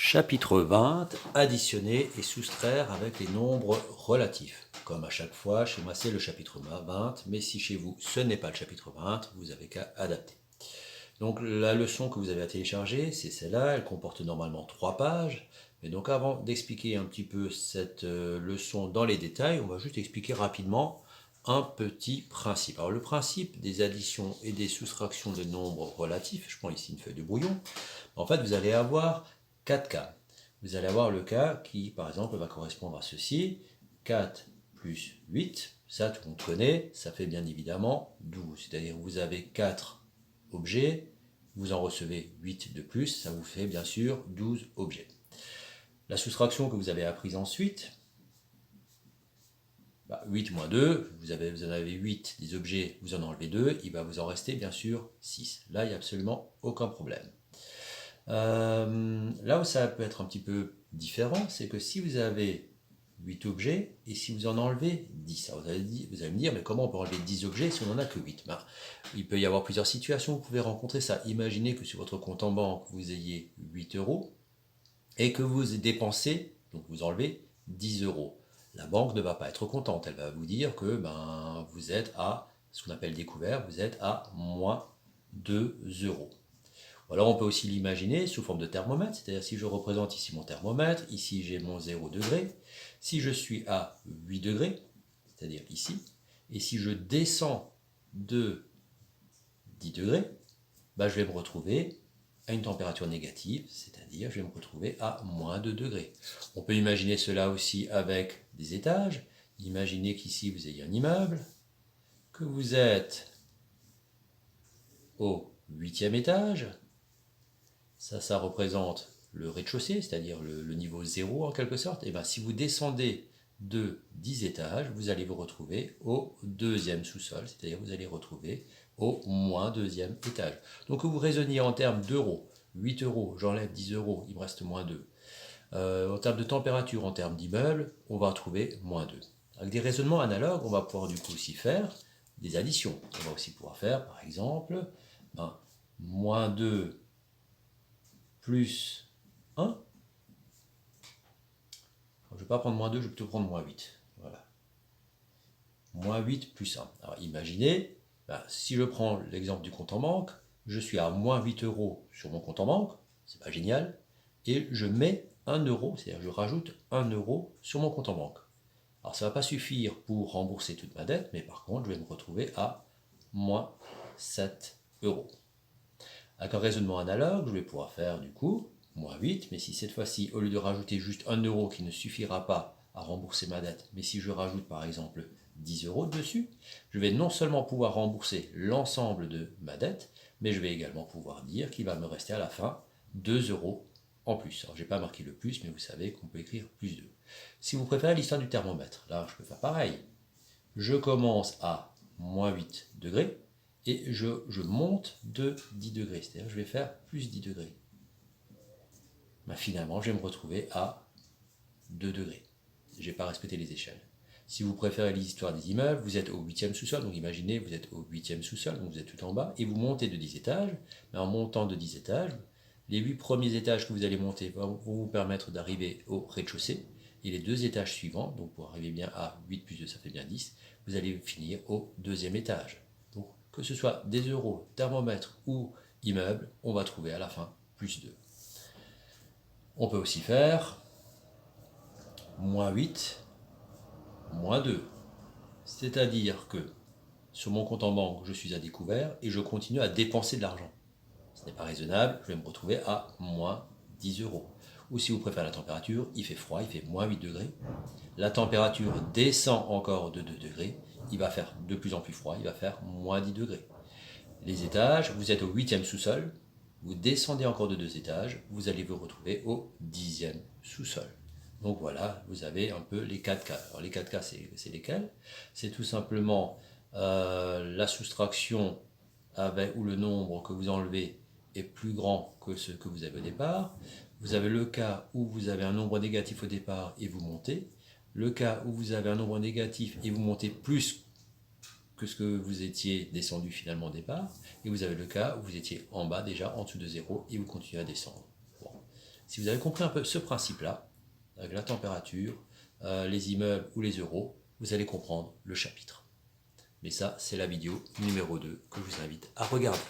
Chapitre 20, additionner et soustraire avec les nombres relatifs. Comme à chaque fois, chez moi c'est le chapitre 20, mais si chez vous ce n'est pas le chapitre 20, vous avez qu'à adapter. Donc la leçon que vous avez à télécharger, c'est celle-là, elle comporte normalement 3 pages. Mais donc avant d'expliquer un petit peu cette leçon dans les détails, on va juste expliquer rapidement un petit principe. Alors le principe des additions et des soustractions de nombres relatifs, je prends ici une feuille de brouillon, en fait vous allez avoir 4 cas. Vous allez avoir le cas qui par exemple va correspondre à ceci, 4 plus 8, ça tout le monde connaît, ça fait bien évidemment 12. C'est-à-dire vous avez 4 objets, vous en recevez 8 de plus, ça vous fait bien sûr 12 objets. La soustraction que vous avez apprise ensuite, 8 moins 2, vous en avez 8 des objets, vous en enlevez 2, il va vous en rester bien sûr 6. Là, il n'y a absolument aucun problème. Là où ça peut être un petit peu différent, c'est que si vous avez 8 objets et si vous en enlevez 10, alors vous allez me dire, mais comment on peut enlever 10 objets si on n'en a que 8? Il peut y avoir plusieurs situations où vous pouvez rencontrer ça. Imaginez que sur votre compte en banque, vous ayez 8 euros et que vous dépensez, donc vous enlevez 10 euros. La banque ne va pas être contente, elle va vous dire que vous êtes à ce qu'on appelle découvert, vous êtes à moins 2 euros. Alors on peut aussi l'imaginer sous forme de thermomètre, c'est-à-dire si je représente ici mon thermomètre, ici j'ai mon 0 degré, si je suis à 8 degrés, c'est-à-dire ici, et si je descends de 10 degrés, je vais me retrouver à une température négative, c'est-à-dire je vais me retrouver à moins 2 degrés. On peut imaginer cela aussi avec des étages. Imaginez qu'ici vous ayez un immeuble, que vous êtes au 8e étage, ça représente le rez-de-chaussée, c'est-à-dire le niveau 0 en quelque sorte. Et si vous descendez de 10 étages, vous allez vous retrouver au 2e sous-sol, c'est-à-dire vous allez retrouver au moins 2e étage. Donc vous raisonniez en termes d'euros, 8 euros, j'enlève 10 euros, il me reste moins 2. En termes de température, en termes d'immeuble, on va trouver moins 2. Avec des raisonnements analogues, on va pouvoir du coup aussi faire des additions. On va aussi pouvoir faire, par exemple, moins 2 plus 1. Je ne vais pas prendre moins 2, je vais plutôt prendre moins 8. Voilà. Moins 8 plus 1. Alors imaginez, si je prends l'exemple du compte en banque, je suis à moins 8 euros sur mon compte en banque, c'est pas génial, et je mets 1 euro, c'est-à-dire je rajoute 1 euro sur mon compte en banque. Alors ça ne va pas suffire pour rembourser toute ma dette, mais par contre je vais me retrouver à moins 7 euros. Avec un raisonnement analogue, je vais pouvoir faire du coup moins 8, mais si cette fois-ci, au lieu de rajouter juste 1 euro qui ne suffira pas à rembourser ma dette, mais si je rajoute par exemple 10 euros dessus, je vais non seulement pouvoir rembourser l'ensemble de ma dette, mais je vais également pouvoir dire qu'il va me rester à la fin 2 euros en plus. Alors je n'ai pas marqué le plus, mais vous savez qu'on peut écrire plus 2. Si vous préférez l'histoire du thermomètre, là je peux faire pareil. Je commence à moins 8 degrés, et je monte de 10 degrés, c'est-à-dire je vais faire plus 10 degrés. Finalement, je vais me retrouver à 2 degrés. Je n'ai pas respecté les échelles. Si vous préférez l'histoire des immeubles, vous êtes au 8e sous-sol, donc imaginez, vous êtes au 8e sous-sol, donc vous êtes tout en bas, et vous montez de 10 étages. Mais en montant de 10 étages, les 8 premiers étages que vous allez monter vont vous permettre d'arriver au rez-de-chaussée, et les 2 étages suivants, donc pour arriver bien à 8 plus 2, ça fait bien 10, vous allez finir au 2e étage. Donc que ce soit des euros, thermomètre ou immeuble, on va trouver à la fin plus 2. On peut aussi faire moins 8, moins 2. C'est-à-dire que sur mon compte en banque, je suis à découvert et je continue à dépenser de l'argent. Ce n'est pas raisonnable, je vais me retrouver à moins 10 euros. Ou si vous préférez la température, il fait froid, il fait moins 8 degrés. La température descend encore de 2 degrés, il va faire de plus en plus froid, il va faire moins 10 degrés. Les étages, vous êtes au 8e sous-sol, vous descendez encore de 2 étages, vous allez vous retrouver au 10e sous-sol. Donc voilà, vous avez un peu les 4 cas. Alors les 4 cas, c'est lesquels? C'est tout simplement la soustraction où le nombre que vous enlevez est plus grand que ce que vous avez au départ. Vous avez le cas où vous avez un nombre négatif au départ et vous montez. Le cas où vous avez un nombre négatif et vous montez plus que ce que vous étiez descendu finalement au départ, et vous avez le cas où vous étiez en bas déjà, en dessous de 0, et vous continuez à descendre. Bon. Si vous avez compris un peu ce principe-là, avec la température, les immeubles ou les euros, vous allez comprendre le chapitre. Mais ça, c'est la vidéo numéro 2 que je vous invite à regarder.